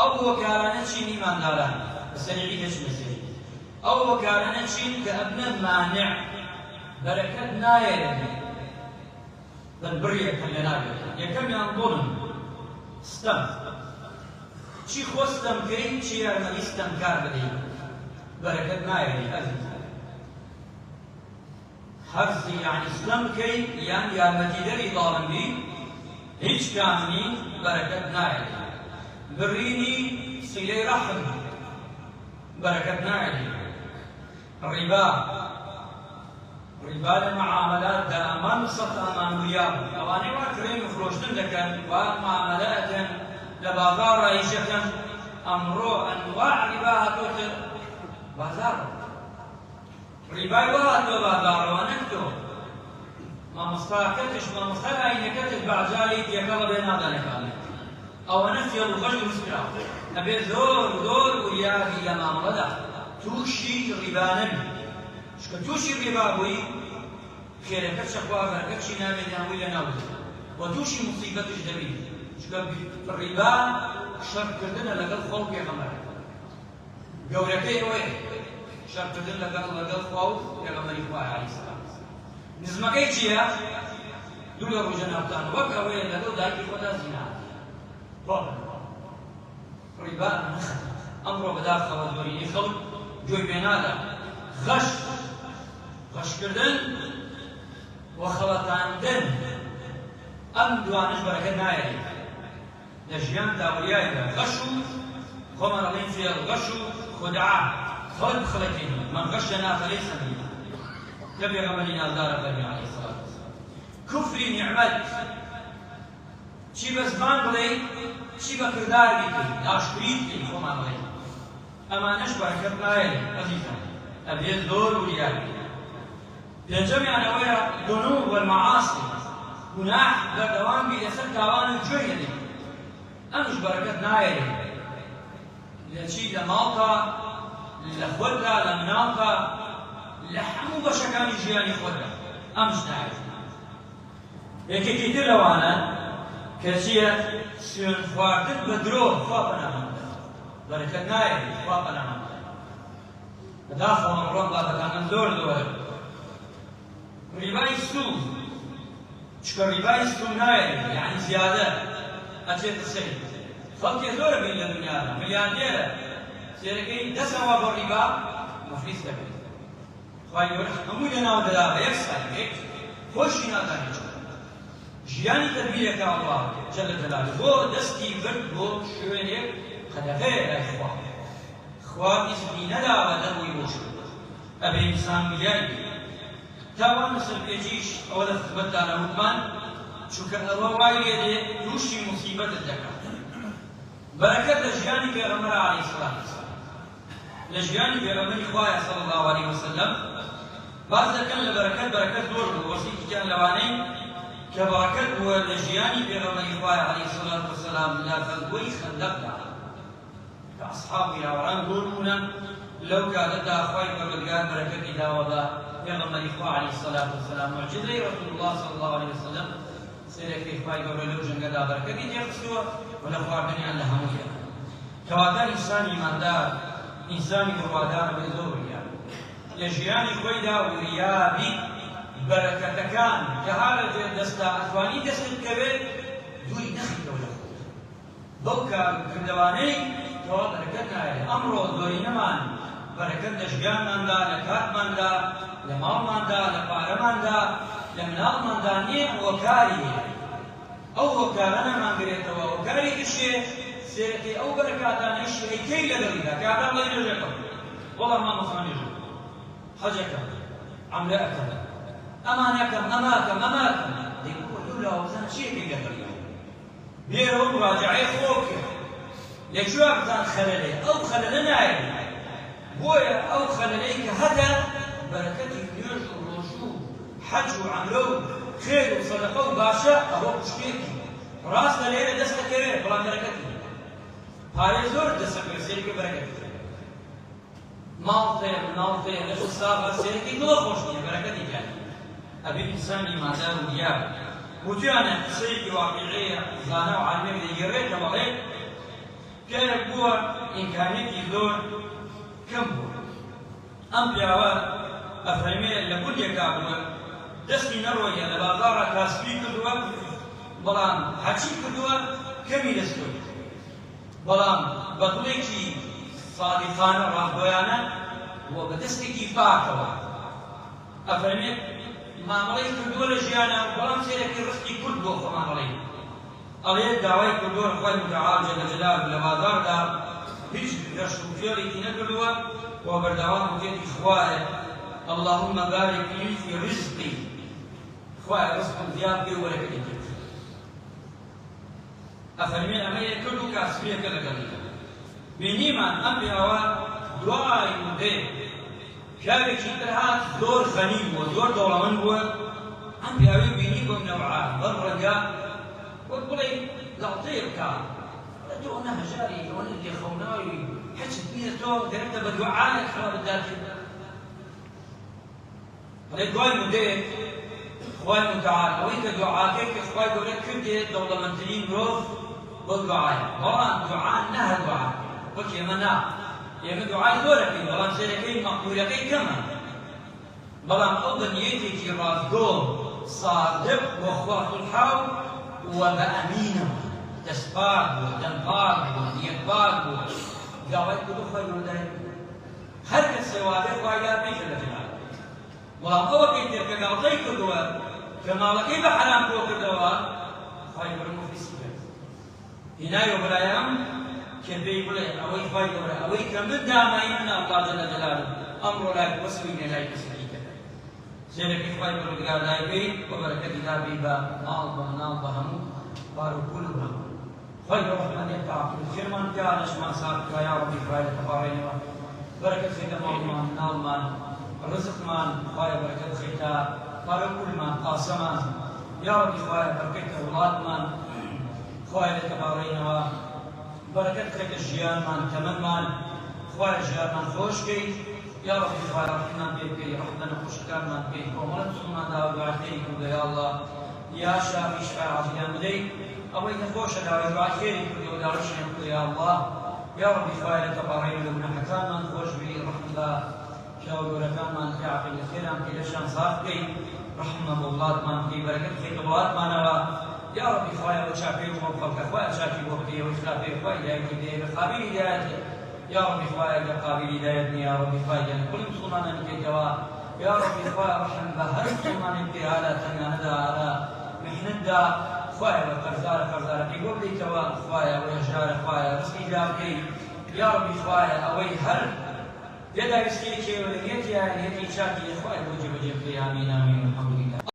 ئەو هۆکارانە چینی مانداران بەسەریعی دەچنە سەری ئەو هۆکارانە چین کە ئەبنە مانع بەرەکەت نایەرێنێ بەربڕیەکەن لە نابێت یەکەمیان بۆڵن ستەم چی خۆ ستەمکەین چی یارمەتی ستەمکار بدەین بەرەکەت نایەرێ ئەزیز حەرزی یعنی ستەم بکەین یان یارمەتیدەری داڵم بی هیچ کامنی بەرەکەت نایەرێ برینی سیلەی ڕەحم بەرەکەت نایەرێ ڕیبا ڕیبا لە مەعامەلاتدا ئەمان سەد ئامانگویا بوو ئەوانەی وا کرێن و فرۆشتن دەکەن وا مەعامەلاتن لە بازاڕ ڕایشەکەن ئەمڕۆ ئەنواع ڕیبا هاتۆتە بازاڕ ڕیبای وا هاتۆ بازاڕەوە نەکتۆ مامۆستاکەتش مامۆستا ئاینەکەتت بەعجالی تێکەڵە بێ نادانەکانێت ئەوەنە فێڵ و خەش دروست کراوە ئەبێ زۆر زۆر وریابی لە مامەڵەدا تووشی ڕیبا نەبی چکە تووشی ڕیبا بووی خێرەکەت شەخوا بەرەکەتشی نابێت یانووی لە ناو و تووشی موسیبەتش دەبی چکە ڕیبا شەڕکردنە لەگەڵ خۆ و پێغەمبەر گەورەکەی ئەوەیە شەڕکردن لەگەڵ خوا و پێغەمبەری خوا عەلەیهی سەلام نزمەکەی چییە؟ دوو لە ڕۆژە ناوتان وەک ئەوەیە لەگەڵ دایکی خۆدا زینا ڕیبا نەخەن ئەمڕۆ بەداخەوە زۆرینەی خەڵک گوێی پێ نادا غەشکردن و خەڵەتاندن ئەم دوانش بەرەکەت نایەرێت لە ژیان داوریایدا غەش و خۆمان ئەڵێن فێڵ غەش و خودعا خەڵک بخەڵەکێنی من غەشەنا فەلەیسە مینی کە پێغەمبەری نازدارە فەرمی عەلەیهی سەلات وەسەلام کوفری نیعمەت چی بە زمان بڵێین چی بە کردار بیکەین ئاشکری بکەین خۆمان بڵێین ئەمانەش بەرەکەت نایەرێت ئەزیزان ئەبێ زۆر وریار پێنجەمیان ئەوەیە دونوب والمەعاسی گوناح بەردەوام بی لەسەر تاوان و گوێ هێنێ ئەمش بەرەکەت نایەرێت لە چی لە ماڵتا لە خۆتدا لە مناڵتا لە هەموو بەشەکانی ژیانی خۆتدا ئەمش نایەرێت یەکێکی تر لەوانە کە چییە سوێن خواردن بە درۆ خوا پەناهماندا بەرەکەت نایەرێت خوا پەناهماندا بەداخەوە ئەمڕۆ وڵاتەکانمان زۆر زۆرە ڕیبای سوود چکە ڕیبای سوود نایەرێت یعنی زیادە ئەچێتە سەری خەڵکی زۆرە بین لە دنیادا ملیاردێرە سێرەکەی دەسەوە بە ڕیبا مەفلیس دەبێت خوای گەورە هەمووی لەناو دەدا بە یەک ساڵێک خۆشی نازانێت ژیانی تەدبیرەکە ئەڵڵا جەلە جەلالوه بۆ دەستی برد بۆ شوێنێک هەدەفەیە لای خوا ئیزنی نەداوە دەبووی بۆ شوێن ئەبێ ئینسان وریای بێت تاوان سەرپێچیش ئەوە لە خزمەتدا نەوتمان چونکە ئەوە وای لێ دێ تووشی موسیبەتت دەکات بەرەکەت لە ژیانی پێغەمبەر عەلەیهی سەلام لە ژیانی پێغەمبەری خوایە صلی الله عەلەیهی وسەلەم باز دەکەن لە بەرەکەت زۆر بوو وەسیەکیان لەوانەی کە بەرەکەت بووە لە ژیانی پێغەمبەری خوایە عەلەیهی سەلات وەسەلام لە غەزوەی خەندەقدا کە ئەسحابی هاوڕان زۆر بوونە لەو کاتەدا خوای پەروەردگار بەرەکەتی داوە بە پێغەمبەری خوا عەلەیهی سەلات وەسەلام موعجزەی ڕەسوول الله صلی الله عەلەیهی وسەلەم سێرەکەی خوای گەورە لەو جەنگەدا بەرەکەتی تێخستووە و لە خواردنیان لە هەموویان کەواتە ئینسانی ئیماندار ئینسانی بڕوادار بێ زۆر وریار لە ژیانی خۆیدا وریابی بەرەکەتەکان کە هەر لە دەستا ئەتوانی دەستت بکەوێت دووری نەخیتەوە لە خۆت بەو کردەوانەی کەوا بەرەکەت نایێت ئەمڕۆ زۆرینەمان بەرەکەت لە ژیانماندا لە کاتماندا لە ماڵماندا لە پارەماندا لە مناڵماندا نییە هۆکاری ئەو هۆکارە نەمانگرێتەوە هۆکارێکیشێ سێرەکەی ئەو بەرەکاتانەی شەریکەی لەگەڵیدا کابرا بڵێ نوێژەکەم وەڵام مامۆستا نوێژەکەم حەجەکەم عەمرەئەکەم ئەمانەکەم ئەماکەم دەی بۆ دوولاوە بزان چیەکەی لەگەڵیدا بێرەوە مراجعەی خۆ بکە لەکوێ بزان خەلەلەی ئەو خەلەلە نایێت بۆیە ئەو خەلەلەی کە هەتا بەرەکەتی نوێژ و ڕۆژوو حەج و عەمرە و خێر و سەدەقە و باشە ئەوە شتێکی ڕاستە لێرە دەست دەکەوێت بەڵام بەرەکەتی پارەی زۆر دەسەکەوێت سێرەکەی بەرەکەتی ماڵ تێ مناڵ تێ لەش و ساغە سێرەکەی دڵە خۆش نییە بەرەکەتی گیان ئەبێ ئینسانی ئیماندار و وریار وتوانە قسەیەکی واقیعەیە زانە و عالمێک دەیگەڕێتە بەڵێ پیاوێک بووە ئیمکانیەتی زۆر کەم بووە. ئەم پیاوە ئەفەرمێ لە گوندێکا بووە دەستی نەڕۆیە لە بازاڕە کاسبی کردووە بەڵام حەچی کردووە کەمی دەستکەوت بەڵام بە دڵێکی صادقانە ڕاهۆیانە و بە دەستێکی پاکەوە ئەفەرمێ مامەڵەی کردووە لە ژیانە بەڵام سێرەکی ڕستی کورد بۆ خۆ مامەڵەی ئەڵێ داوای کردووە خوای متعال جەل جەلاله لە بازاڕدا هیچ گەشت و فێڵێکی نەکردووە و بەردەوام وتێتی خوایە اللهم بارك لي في رزقي خوایە ڕزقم زیاد پێ و بەرەکەتی کرد. ئەفەرمێ ئەمە کرد و کاسبیەکە لەگەڵیدا بینیمان ئەم پیاوە دوای مودەیە پیاوێکی تر هات زۆر غەنی بووە زۆر دەوڵەمەند بووە ئەم پیاوەی بینی بۆ نەوعا بەر ڕەنگە وەک بڵێ گاڵتەیە بکە تۆ نەهەژاری ئەوەنە لێخەوناوی حەچت بینە تۆ دەرێتە بە دوعاەک خرابت داکرد بەڵێ دوای مودەیەک خوای متعال ئەوەی کە دوعاکەی کە خوای گەورە کردێ دەوڵەمەندترین مرۆڤ بۆ دوعایە بەڵام دوعا نەهە دوعا وەک ئێمە نا ئێمە دوعای زۆرەکەین بەڵام سێرەکەی مەقبولەکەی کەمە بەڵام ئەو بە نیەتێکی ڕاستگۆ صادق بۆ خوا سوبحانەهو و بە ئەمینەوە دەست پاک بوو دەم پاک بوو نیەت پاک بوو داوای کردو خوای گەورە هەر کەس سێوابێ خوای یاد نەیکرد لە جەنابەت بەڵام ئەوەکەی تر کە گاڵتەی کردووە کە ماڵەکەی بە حەرام کۆ کردەوە خوای گەورە مفلیسی کرد هینایەوە بەلایەم کە پێی بڵێ ئەوەی خوای گەورە ئەوەی کە من دامایی منە ئەڵڵا جەل جەلاله ئەمڕۆ لای وەسوینە لای کەسێکی تر سێرەکەی خوای گەورە لای بێی بە بەرەکەتی دابێی بە ماڵ بە مناڵ بە هەموو بار و پول و هەموو خوای گەورە ڕەحمەتێک تاقی خێرمان بکە لەشمان ساڵ بکە یا ڕەبی خوای لە تەباڕێنەوە بەرەکەت خێتە ماڵمان مناڵمان ڕزقمان خوای بەرەکەت خێتە بار و پولمان قاسەمان یا ڕەبی خوای بەرەکەتە وڵاتمان خوای لە تەباڕێنەوە بەرەکەت خێتە ژیانمان تەمەنمان خوای ژیانمان خۆشکەی یا ربی خوای ڕحمەتمان پێ بکەی ڕحمەتە خوشەکانمان پێی کۆمەڵە مسلماندا و دوعاکەی کردە یا الله یا شافی شفای عاجلیان بدەیت ئەوەی نەخۆشە داوای دوعاکێری کردی و داڕەشیان کردی یا الله یا ربی خوای لە تەباڕێنەوە لە گوناحەکانمان خۆش بی ڕحمەتە پیاو گەورەکانمان پێ عەقیدە خێران پێ لەشیان ساف بکەی ڕحمە بۆ وڵاتمان بکەی بەرەکەت خێتە وڵاتمانەوە يا ربي خويا وشافي وموفق خويا شافي وقتي وخلافي خويا هداية قابل هداية يا ربي خويا قابل هداية يا ربي خويا كل مسلمان نبي جوا يا ربي خويا رحم بهر مسلمان نبي على تنهدا على محندا خويا وقرزار في قبل جوا خويا ويجار خويا رزقي جابكي يا ربي خويا أوي هر يدا يسكي شيء ولا يجي شاكي خويا وجه وجه في آمين آمين الحمد لله.